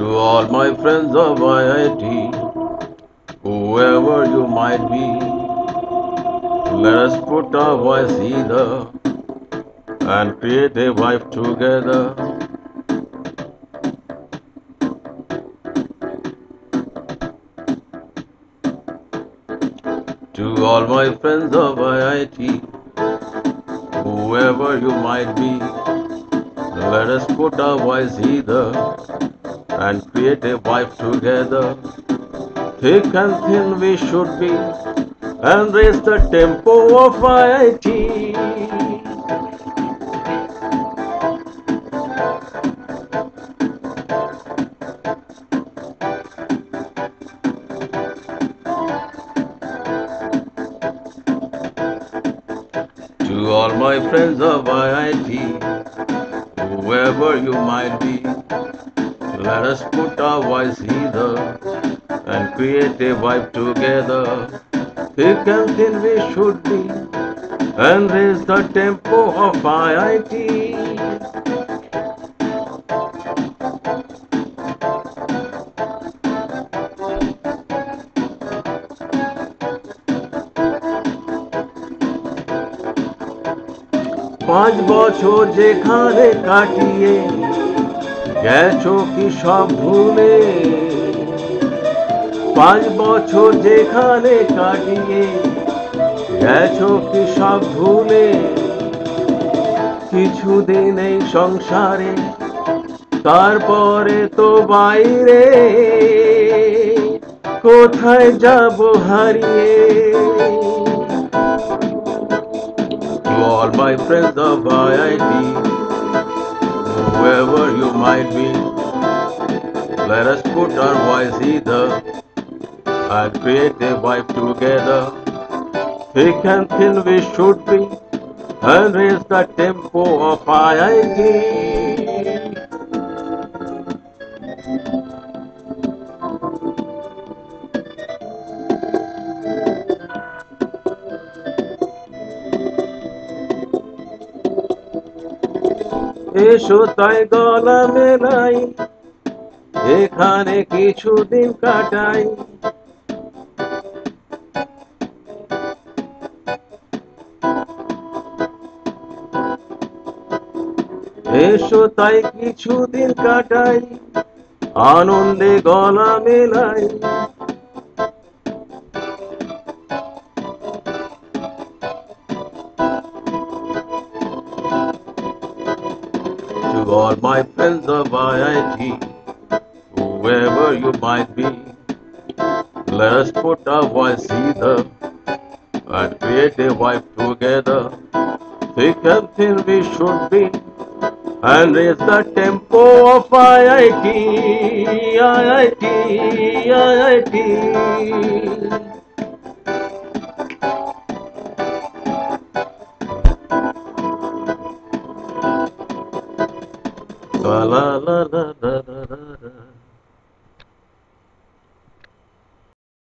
To all my friends of IIT, whoever you might be, let us put our voice either and create a vibe together. To all my friends of IIT, whoever you might be, let us put our voice either and create a vibe together. Thick and thin we should be and raise the tempo of IIT. To all my friends of IIT, whoever you might be, let us put our voice either and create a vibe together. Thick and thin we should be and raise the tempo of IIT. পাঁচ বছর যেখানে কাটিয়ে গেছো কি সব ভুলে, পাঁচ বছর যেখানে কাটিয়ে গেছো কি সব ভুলে, কিছুদিন এই সংসারে তারপরে তো বাইরে, কোথায় যাব হারিয়ে। To all my friends of IIT, whoever you might be, let us put our voice either and create a vibe together. Thick and thin we should be and raise the tempo of IIT. এসো তাই গলা মেলাই, এখানে কিছুদিন কাটাই। এসো তাই কিছুদিন কাটাই, আনন্দে গলা মেলাই। To all my friends of IIT, whoever you might be, let us put our voice either and create a vibe together. Thick and thin we should be and raise the tempo of IIT, IIT, IIT. La la la la la.